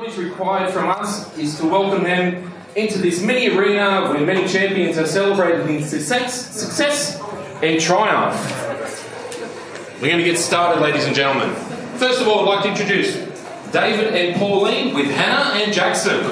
is required from us is to welcome them into this mini arena where many champions have celebrated in success and triumph. We're going to get started, ladies and gentlemen. First of all, I'd like to introduce David and Pauline with Hannah and Jackson.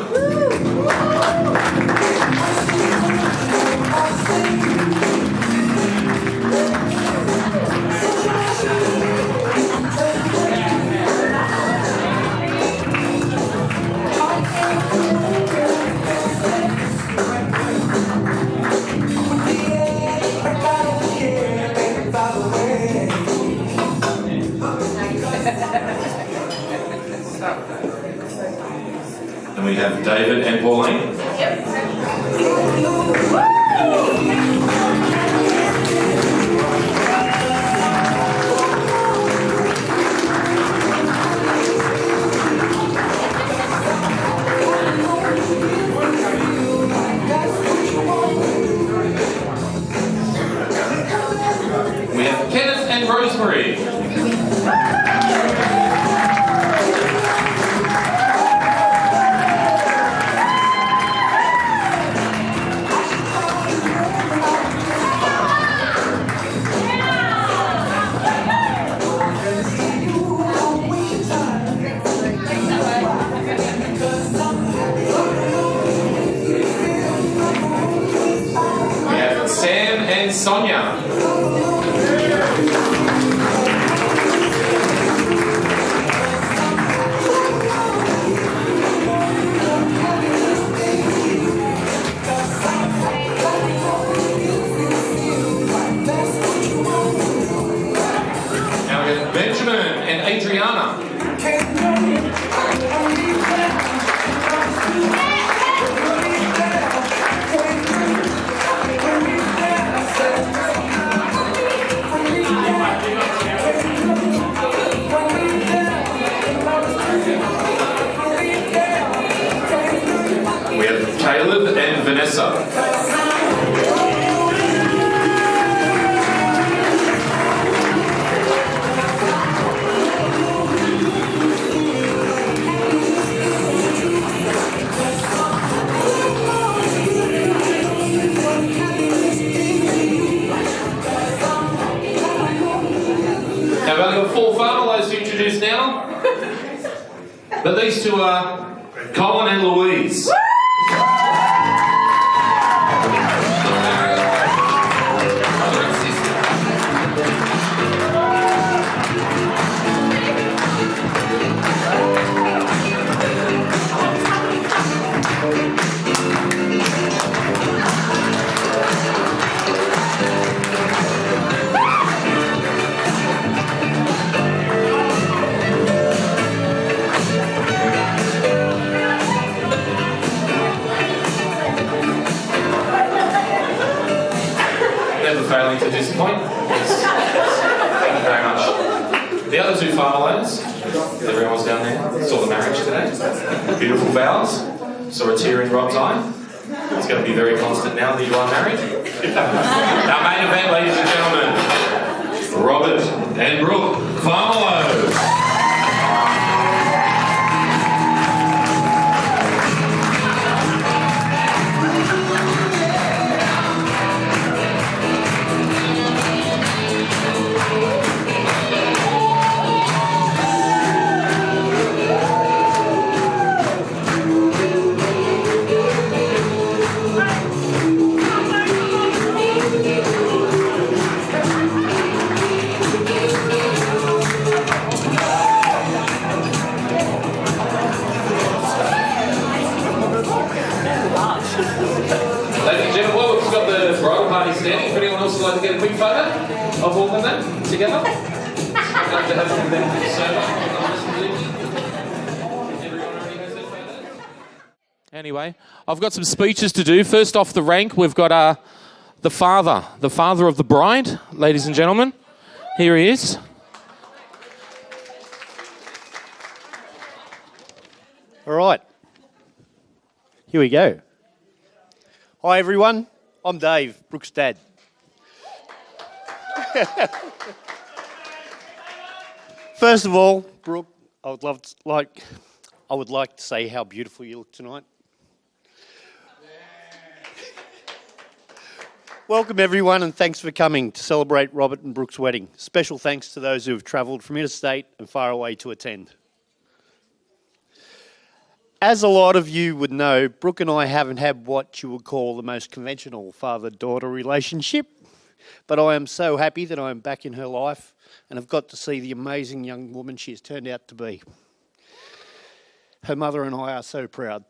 And we have David and Pauline. We have Kenneth and Rosemary. Sonia. Now we have Benjamin and Adriana. Caleb and Vanessa. Now we've only got 4 finalists to introduce now, but these two are Colin and Louise. Failing to disappoint. Thank you very much. The other 2 finalists, everyone's down there, saw the marriage today. Beautiful vows. Saw a tear in Rob's eye. It's going to be very constant now that you are married. Our main event, ladies and gentlemen, Robert and Brooke Farmelo. Standing. If anyone else would like to get a quick photo of all of them together, I'd like to have some of them for the server. Anyway, I've got some speeches to do. First off the rank, we've got the father of the bride, ladies and gentlemen. Here he is. All right. Here we go. Hi, everyone. I'm Dave, Brooke's dad. First of all, Brooke, I would I would like to say how beautiful you look tonight. Welcome everyone, and thanks for coming to celebrate Robert and Brooke's wedding. Special thanks to those who have travelled from interstate and far away to attend. As a lot of you would know, Brooke and I haven't had what you would call the most conventional father-daughter relationship, but I am so happy that I am back in her life and have got to see the amazing young woman she has turned out to be. Her mother and I are so proud.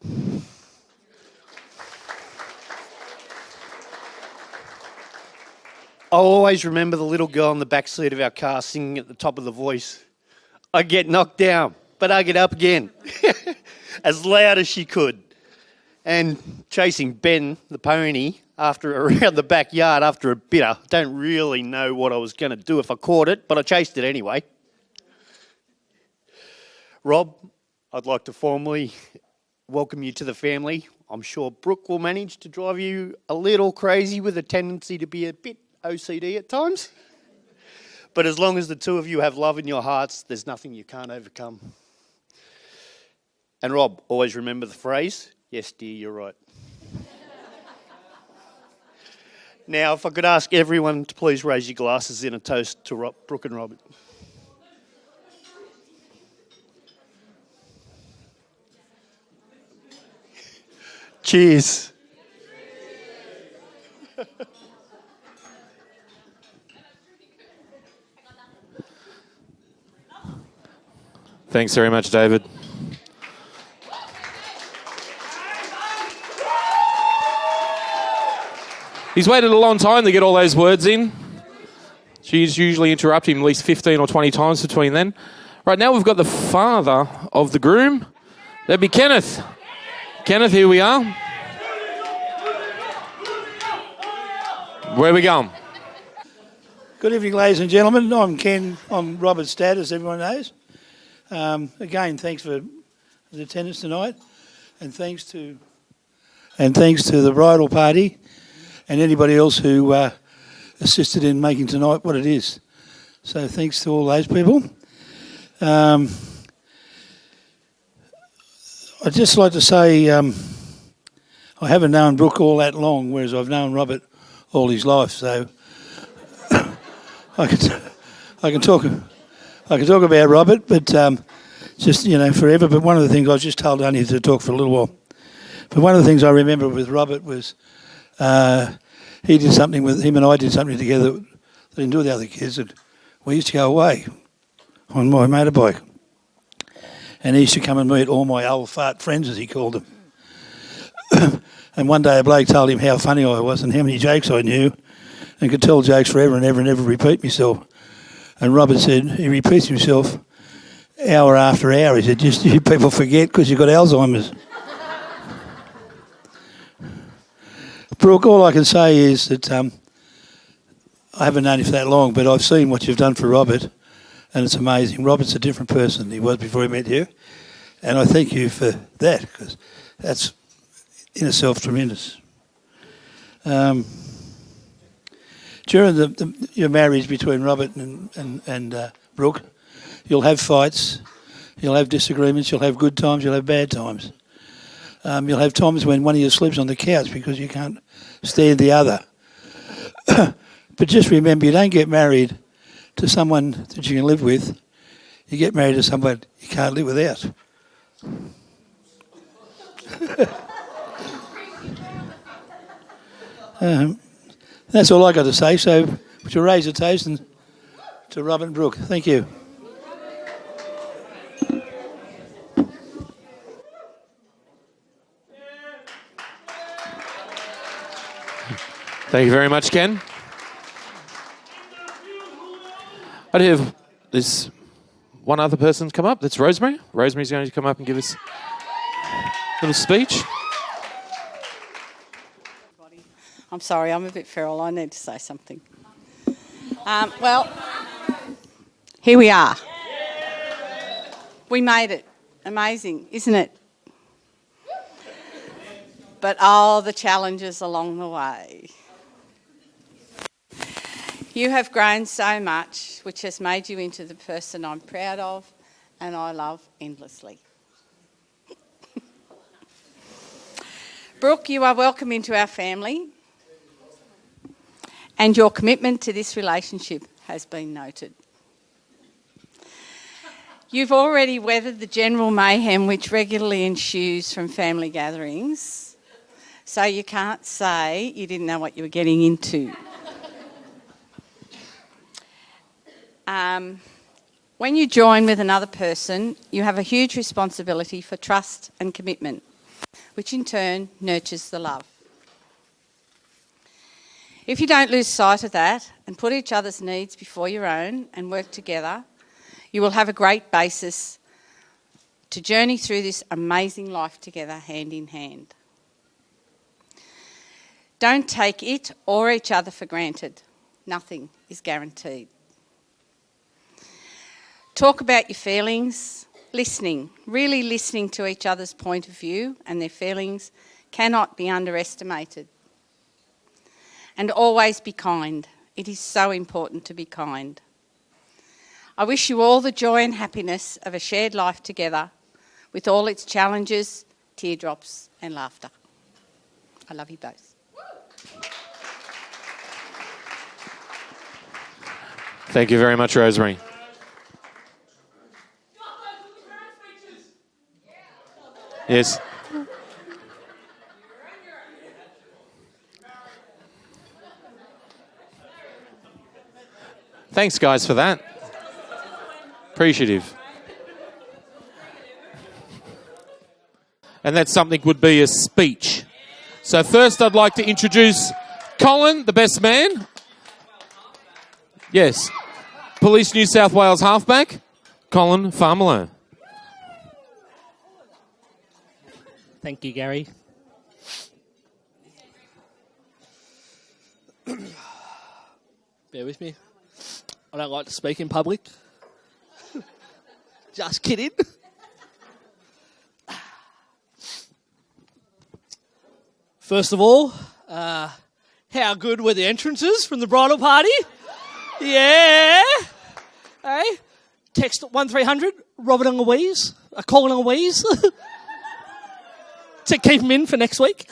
I'll always remember the little girl in the back seat of our car singing at the top of the voice, "I get knocked down, but I get up again," as loud as she could. And chasing Ben, the pony, around the backyard after a bit. I don't really know what I was going to do if I caught it, but I chased it anyway. Rob, I'd like to formally welcome you to the family. I'm sure Brooke will manage to drive you a little crazy with a tendency to be a bit OCD at times. But as long as the two of you have love in your hearts, there's nothing you can't overcome. And Rob, always remember the phrase, "Yes, dear, you're right." Now, if I could ask everyone to please raise your glasses in a toast to Brooke and Robert. Cheers. Thanks very much, David. He's waited a long time to get all those words in. She's usually interrupt him at least 15 or 20 times between then. Right now we've got the father of the groom. That'd be Kenneth. Kenneth, here we are. Where are we going? Good evening, ladies and gentlemen. I'm Ken. I'm Robert's dad, as everyone knows. Again, thanks for the attendance tonight, and thanks to the bridal party and anybody else who assisted in making tonight what it is. So thanks to all those people. I'd just like to say I haven't known Brooke all that long, whereas I've known Robert all his life. So I can talk about Robert, but just forever. But one of the things I was just told only to talk for a little while. But one of the things I remember with Robert was he did something with him and I did something together that I didn't do with the other kids. And we used to go away on my motorbike, and he used to come and meet all my old fart friends, as he called them. And one day a bloke told him how funny I was and how many jokes I knew, and could tell jokes forever and ever and ever repeat myself. And Robert said he repeats himself hour after hour. He said, "Just you people forget because you've got Alzheimer's." Brooke, all I can say is that I haven't known you for that long, but I've seen what you've done for Robert, and it's amazing. Robert's a different person than he was before he met you, and I thank you for that, because that's in itself tremendous. During your marriage between Robert and Brooke, you'll have fights, you'll have disagreements, you'll have good times, you'll have bad times. You'll have times when one of you sleeps on the couch because you can't stand the other. But just remember, you don't get married to someone that you can live with. You get married to someone you can't live without. That's all I got to say. So would you raise a toast to Robert and Brooke? Thank you. Thank you very much, Ken. I'd have this one other person come up. That's Rosemary. Rosemary's going to come up and give us a little speech. I'm sorry, I'm a bit feral. I need to say something. Well, here we are. We made it. Amazing, isn't it? But all the challenges along the way. You have grown so much, which has made you into the person I'm proud of and I love endlessly. Brooke, you are welcome into our family, and your commitment to this relationship has been noted. You've already weathered the general mayhem which regularly ensues from family gatherings, so you can't say you didn't know what you were getting into. When you join with another person, you have a huge responsibility for trust and commitment, which in turn nurtures the love. If you don't lose sight of that and put each other's needs before your own and work together, you will have a great basis to journey through this amazing life together hand in hand. Don't take it or each other for granted. Nothing is guaranteed. Talk about your feelings, really listening to each other's point of view and their feelings cannot be underestimated. And always be kind. It is so important to be kind. I wish you all the joy and happiness of a shared life together with all its challenges, teardrops and laughter. I love you both. Thank you very much, Rosemary. Yes. Thanks, guys, for that. Appreciative. And that something would be a speech. So first I'd like to introduce Colin, the best man. Yes. Police New South Wales halfback, Colin Farmelo. Thank you, Gary. Bear with me. I don't like to speak in public. Just kidding. First of all, how good were the entrances from the bridal party? Yeah. Hey, text 1300, Robert and Louise, Colin and Louise, to keep them in for next week.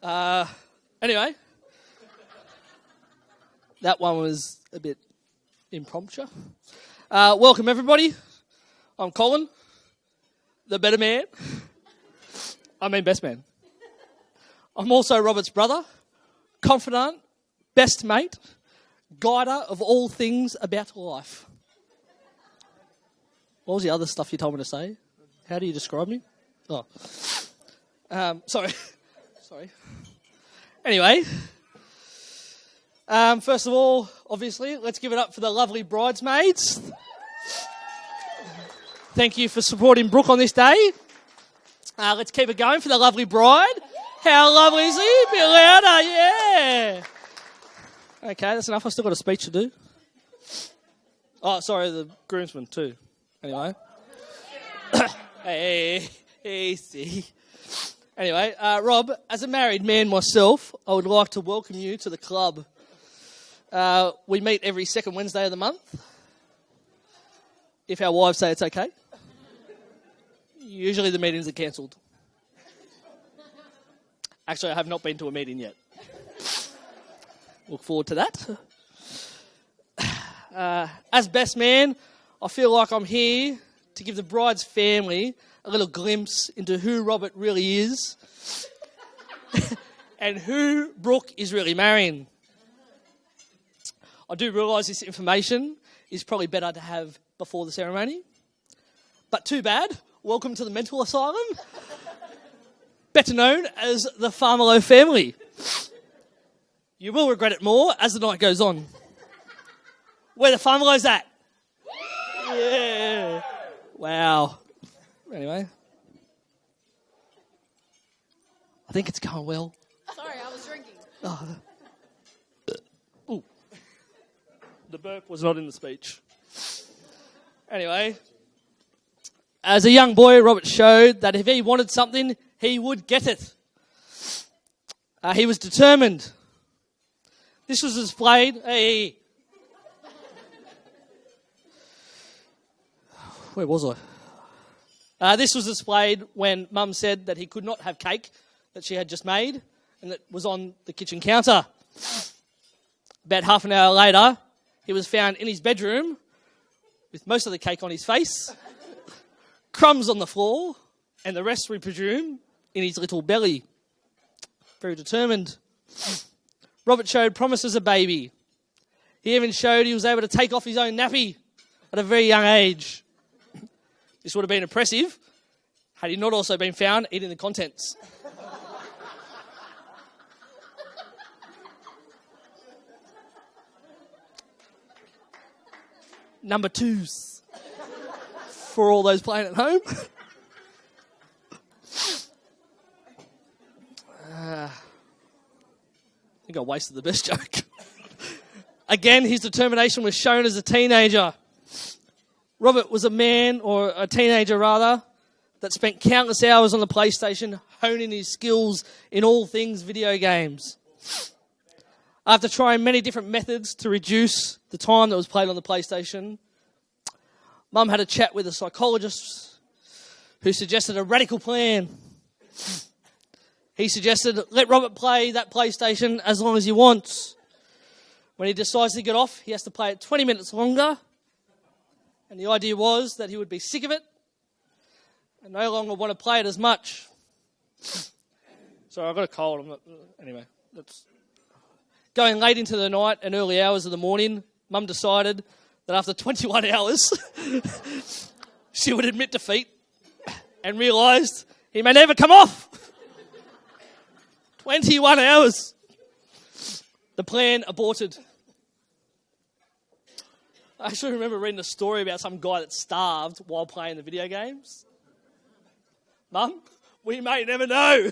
Anyway, that one was a bit impromptu. Welcome, everybody. I'm Colin, the better man. I mean, best man. I'm also Robert's brother, confidant, best mate, guider of all things about life. What was the other stuff you told me to say? How do you describe me? Oh. Sorry. Anyway, first of all, obviously, let's give it up for the lovely bridesmaids. Thank you for supporting Brooke on this day. Let's keep it going for the lovely bride. How lovely is he? A bit louder, yeah. Okay, that's enough. I've still got a speech to do. Oh, sorry, the groomsmen too. Anyway. Hey, easy. Anyway, Rob, as a married man myself, I would like to welcome you to the club. We meet every second Wednesday of the month. If our wives say it's okay. Usually the meetings are cancelled. Actually, I have not been to a meeting yet. Look forward to that. As best man, I feel like I'm here to give the bride's family a little glimpse into who Robert really is and who Brooke is really marrying. I do realise this information is probably better to have before the ceremony, but too bad. Welcome to the mental asylum, better known as the Farmelo family. You will regret it more as the night goes on. Where the Farmelos at? Yeah. Wow. Anyway. I think it's going well. Sorry, I was drinking. Oh. Ooh. The burp was not in the speech. Anyway. As a young boy, Robert showed that if he wanted something, he would get it. He was determined. This was displayed. Hey. Where was I? This was displayed when Mum said that he could not have cake that she had just made and that was on the kitchen counter. About half an hour later, he was found in his bedroom with most of the cake on his face, crumbs on the floor, and the rest, we presume, in his little belly. Very determined. Robert showed promise as a baby. He even showed he was able to take off his own nappy at a very young age. This would have been impressive had he not also been found eating the contents. Number 2s for all those playing at home. I think I wasted the best joke. Again, his determination was shown as a teenager. Robert was a man, or a teenager rather, that spent countless hours on the PlayStation honing his skills in all things video games. After trying many different methods to reduce the time that was played on the PlayStation, Mum had a chat with a psychologist who suggested a radical plan. He suggested, let Robert play that PlayStation as long as he wants. When he decides to get off, he has to play it 20 minutes longer. And the idea was that he would be sick of it and no longer want to play it as much. Sorry, I've got a cold. Anyway, that's... Going late into the night and early hours of the morning, Mum decided that after 21 hours, she would admit defeat and realised he may never come off. 21 hours. The plan aborted. I actually remember reading a story about some guy that starved while playing the video games. Mum, we may never know.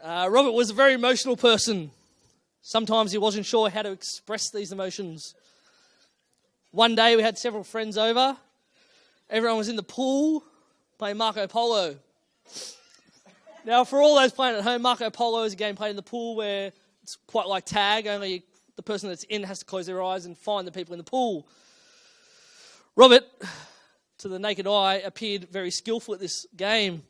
Robert was a very emotional person. Sometimes he wasn't sure how to express these emotions. One day we had several friends over. Everyone was in the pool playing Marco Polo. Now, for all those playing at home, Marco Polo is a game played in the pool where it's quite like tag, only the person that's in has to close their eyes and find the people in the pool. Robert, to the naked eye, appeared very skillful at this game.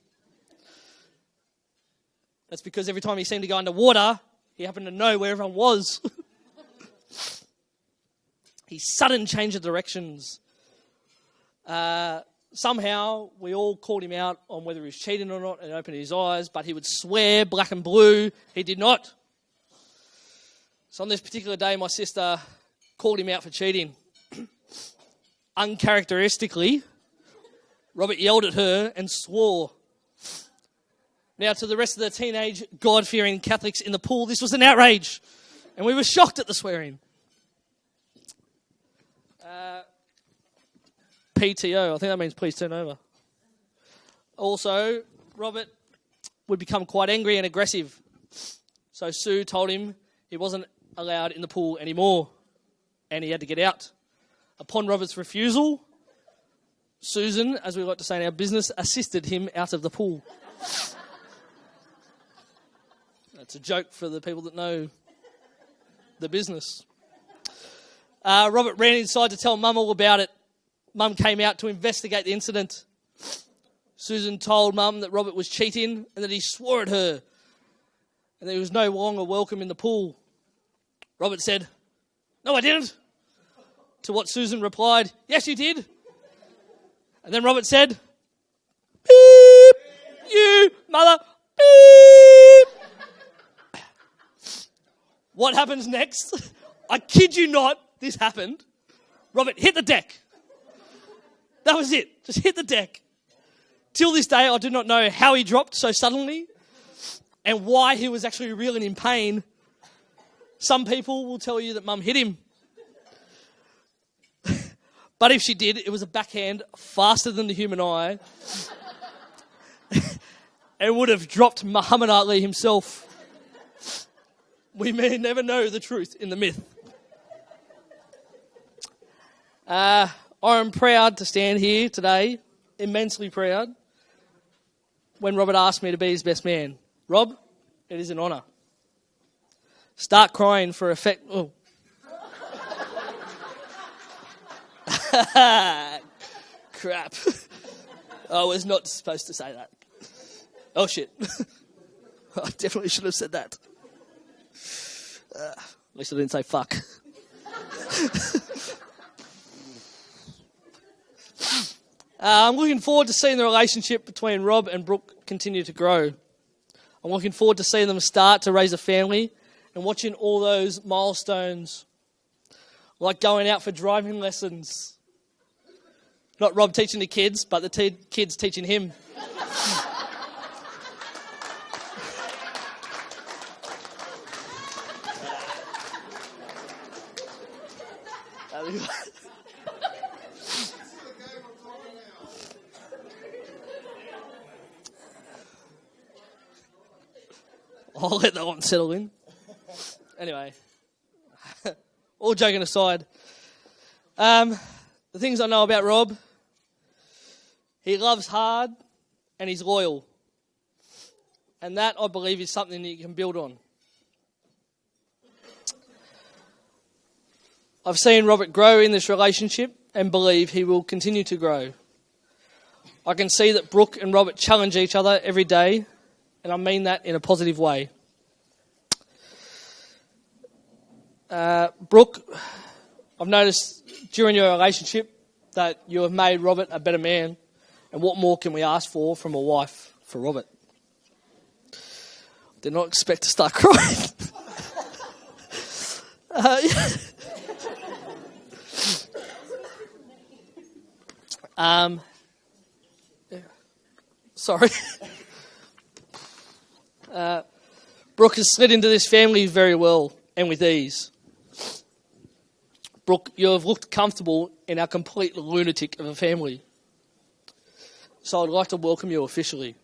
That's because every time he seemed to go underwater, he happened to know where everyone was. He sudden change of directions. Somehow, we all called him out on whether he was cheating or not and opened his eyes, but he would swear black and blue he did not. So on this particular day, my sister called him out for cheating. Uncharacteristically, Robert yelled at her and swore. Now, to the rest of the teenage, God-fearing Catholics in the pool, this was an outrage, and we were shocked at the swearing. PTO, I think that means please turn over. Also, Robert would become quite angry and aggressive, so Sue told him he wasn't allowed in the pool anymore, and he had to get out. Upon Robert's refusal, Susan, as we like to say in our business, assisted him out of the pool. That's a joke for the people that know the business. Robert ran inside to tell Mum all about it. Mum came out to investigate the incident. Susan told Mum that Robert was cheating and that he swore at her and that he was no longer welcome in the pool. Robert said, "No, I didn't." To what Susan replied, "Yes, you did." And then Robert said, "Beep, you mother, beep." What happens next? I kid you not, this happened. Robert hit the deck. That was it. Just hit the deck. Till this day, I do not know how he dropped so suddenly and why he was actually reeling in pain. Some people will tell you that Mum hit him. But if she did, it was a backhand faster than the human eye and would have dropped Muhammad Ali himself. We may never know the truth in the myth. I am proud to stand here today, immensely proud, when Robert asked me to be his best man. Rob, it is an honour. Start crying for effect. Oh. crap. I was not supposed to say that. Oh, shit. I definitely should have said that. At least I didn't say fuck. I'm looking forward to seeing the relationship between Rob and Brooke continue to grow. I'm looking forward to seeing them start to raise a family and watching all those milestones, like going out for driving lessons. Not Rob teaching the kids, but the kids teaching him. I'll let that one settle in. Anyway, all joking aside, the things I know about Rob, he loves hard and he's loyal. And that, I believe, is something that you can build on. I've seen Robert grow in this relationship and believe he will continue to grow. I can see that Brooke and Robert challenge each other every day, and I mean that in a positive way. Brooke, I've noticed during your relationship that you have made Robert a better man, and what more can we ask for from a wife for Robert? Did not expect to start crying. Sorry. Brooke has slid into this family very well and with ease. Brooke, you have looked comfortable in our complete lunatic of a family. So I'd like to welcome you officially.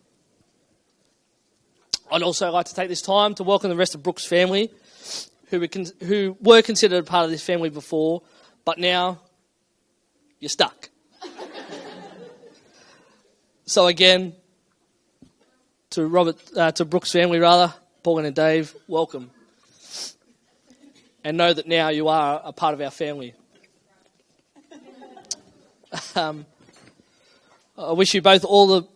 I'd also like to take this time to welcome the rest of Brooke's family, who were considered a part of this family before, but now you're stuck. So again, to Brooke's family, Pauline and Dave, welcome. And know that now you are a part of our family. I wish you both all the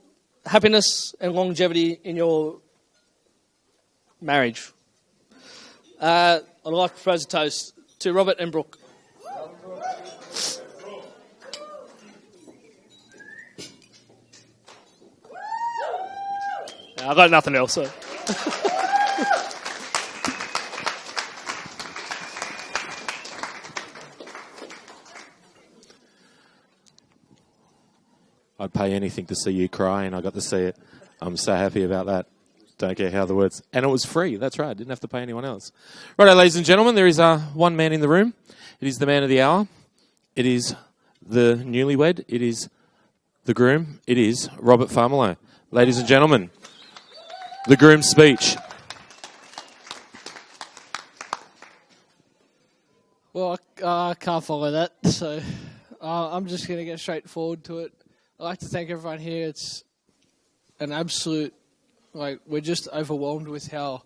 happiness and longevity in your marriage. I'd like to propose a toast to Robert and Brooke. I've got nothing else. So. I'd pay anything to see you cry, and I got to see it. I'm so happy about that. Don't care how the words. And it was free. That's right. Didn't have to pay anyone else. Righto, ladies and gentlemen, there is one man in the room. It is the man of the hour. It is the newlywed. It is the groom. It is Robert Farmelo. Ladies and gentlemen, the groom's speech. Well, I can't follow that, so I'm just going to get straight forward to it. I'd like to thank everyone here. It's an absolute, we're just overwhelmed with how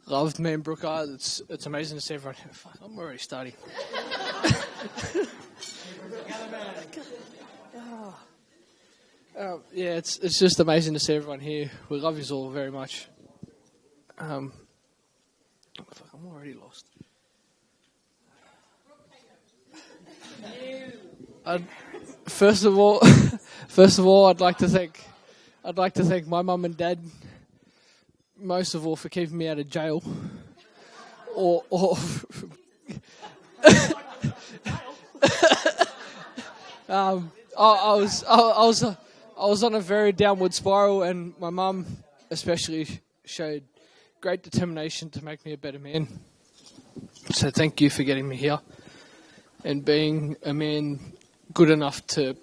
loved me and Brooke are. It's amazing to see everyone here. Fuck, I'm already starting. Yeah, it's just amazing to see everyone here. We love you all very much. I'm already lost. First of all, I'd like to thank my mum and dad, most of all, for keeping me out of jail. Or I was on a very downward spiral, and my mum especially showed great determination to make me a better man. So thank you for getting me here and being a man good enough to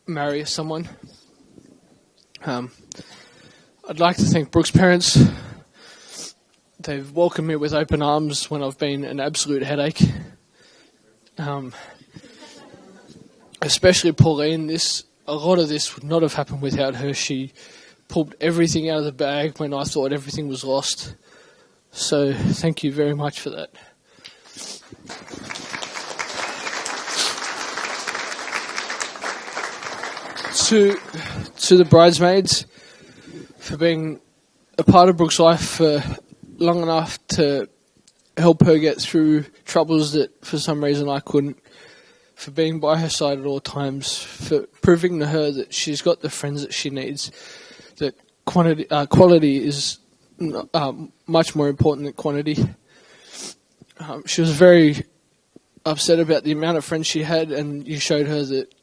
marry someone. I'd like to thank Brooke's parents. They've welcomed me with open arms when I've been an absolute headache. Especially Pauline, a lot of this would not have happened without her. She pulled everything out of the bag when I thought everything was lost. So thank you very much for that. to the bridesmaids for being a part of Brooke's life for long enough to help her get through troubles that for some reason I couldn't, for being by her side at all times, for proving to her that she's got the friends that she needs, that quality is much more important than quantity. She was very upset about the amount of friends she had, and you showed her that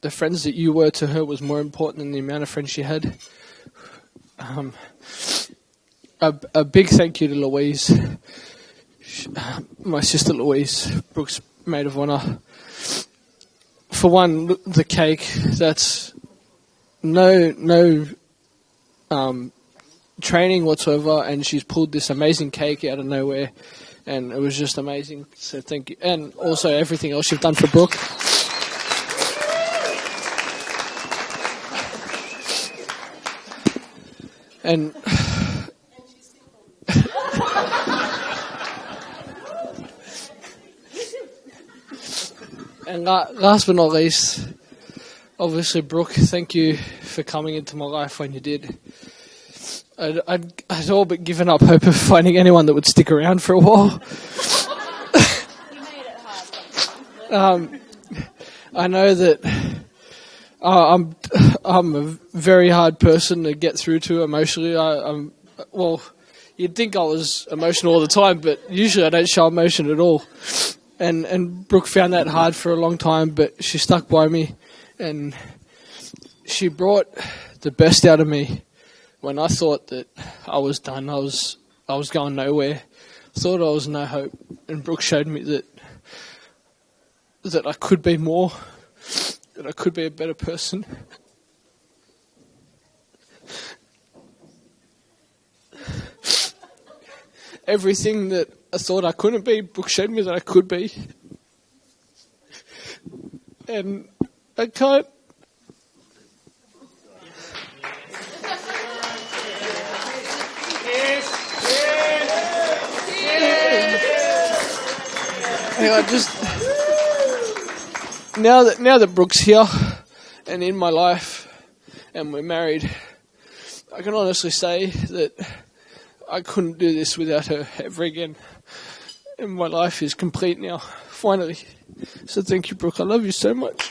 the friends that you were to her was more important than the amount of friends she had. A big thank you to Louise, my sister Louise, Brooke's maid of honour. For one, the cake, that's no training whatsoever, and she's pulled this amazing cake out of nowhere, and it was just amazing. So thank you, and also everything else you've done for Brooke. And and last but not least, obviously, Brooke, thank you for coming into my life when you did. I'd all but given up hope of finding anyone that would stick around for a while. I know that I'm a very hard person to get through to emotionally. Well, you'd think I was emotional all the time, but usually I don't show emotion at all. And Brooke found that hard for a long time, but she stuck by me, and she brought the best out of me when I thought that I was done. I was going nowhere. Thought I was no hope, and Brooke showed me that I could be more, that I could be a better person. Everything that I thought I couldn't be, Brooke showed me that I could be. And I can't... Anyway, now that Brooke's here and in my life and we're married, I can honestly say that I couldn't do this without her ever again. And my life is complete now, finally. So thank you, Brooke. I love you so much.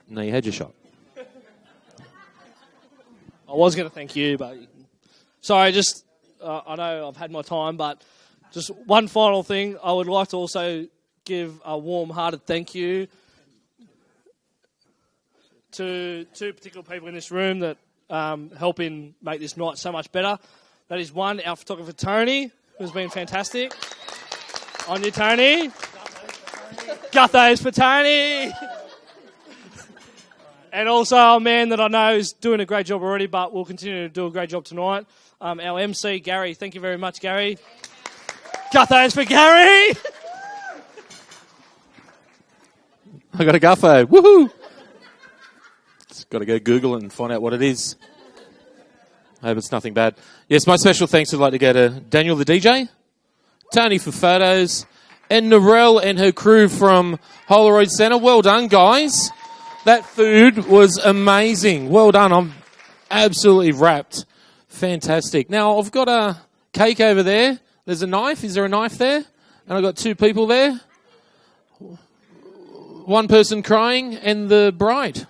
No, you had your shot. I was going to thank you, but sorry, just I know I've had my time, but just one final thing. I would like to also give a warm-hearted thank you to two particular people in this room that helping make this night so much better. That is one, our photographer Tony, who's been fantastic. On you, Tony. Guthos for Tony. And also a man that I know is doing a great job already, but will continue to do a great job tonight. Our MC, Gary. Thank you very much, Gary. Guthos for Gary! I got a Guffo. Woohoo! Just got to go Google and find out what it is. I hope it's nothing bad. Yes, my special thanks would like to go to Daniel the DJ, Tony for photos, and Narelle and her crew from Polaroid Centre. Well done, guys. That food was amazing. Well done. I'm absolutely wrapped. Fantastic. Now, I've got a cake over there. There's a knife. Is there a knife there? And I've got two people there. One person crying and the bride.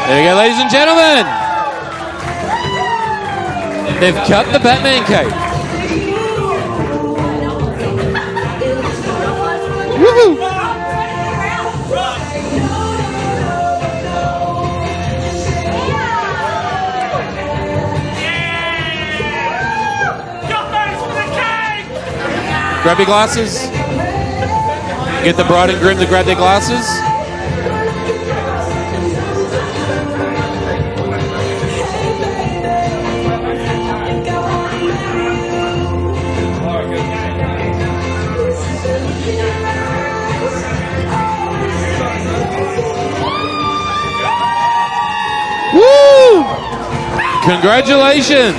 There you go, ladies and gentlemen. They've cut the Batman cape. Woohoo! Grab your glasses. Get the bride and groom to grab their glasses. Woo! Congratulations!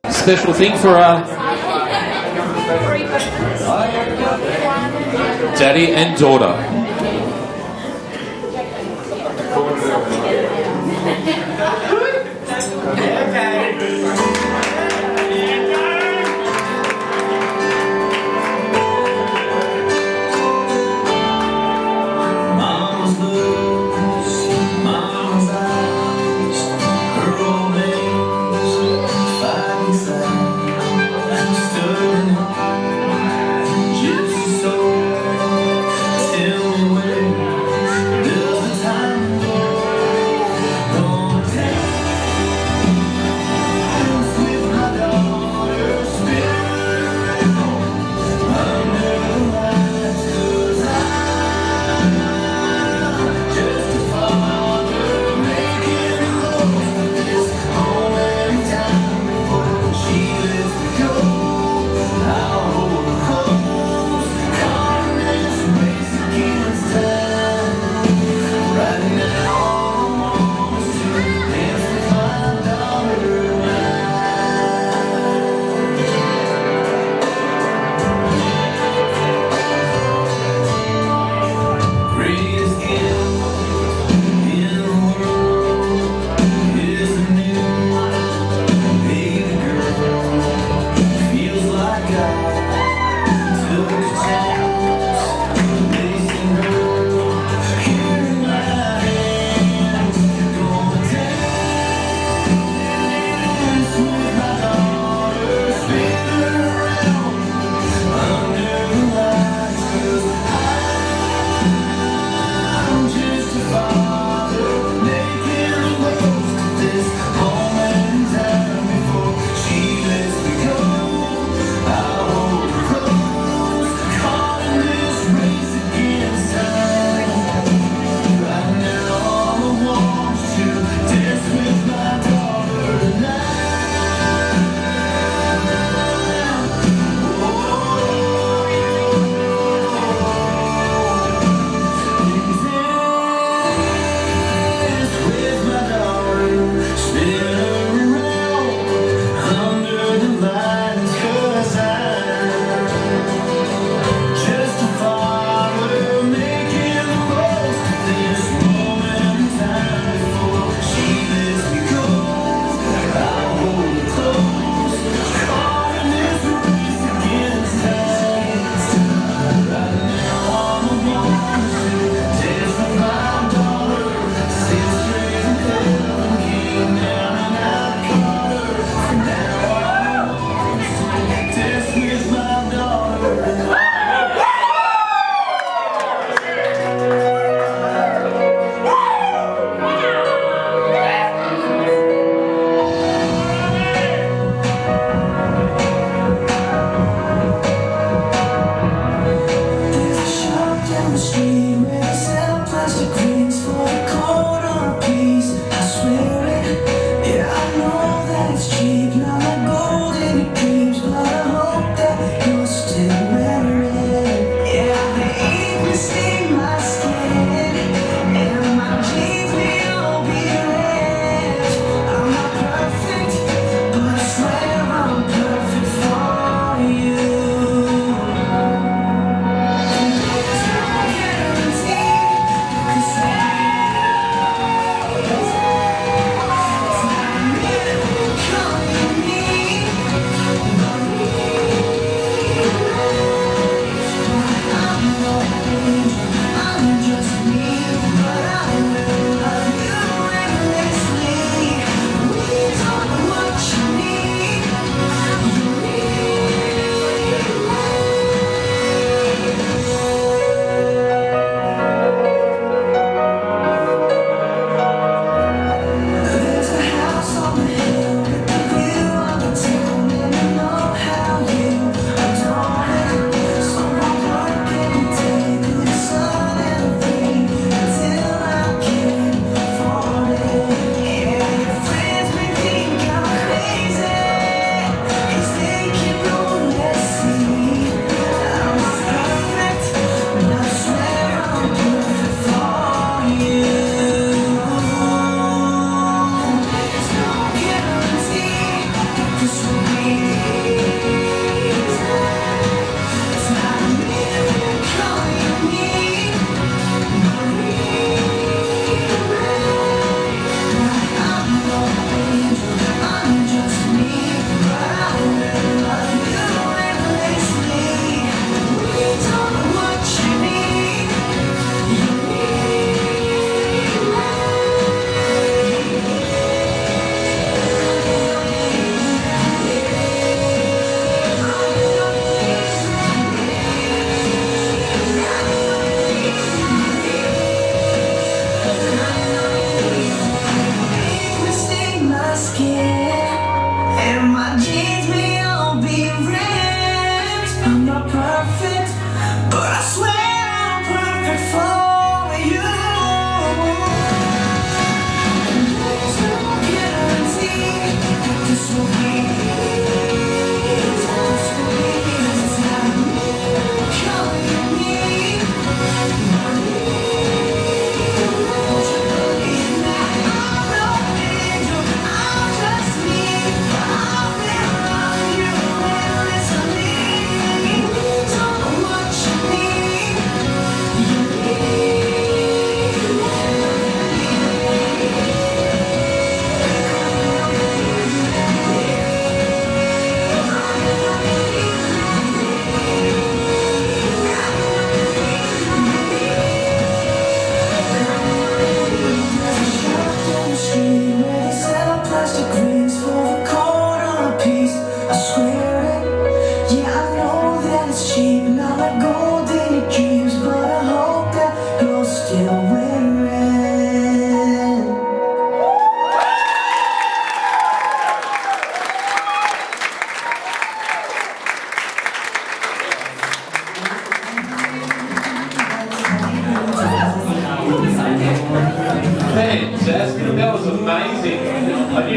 Special thing for daddy and daughter. Till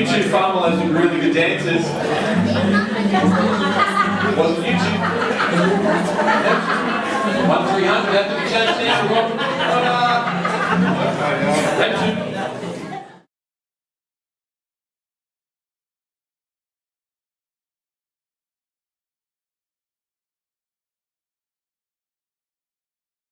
You two farmers look really good dancers.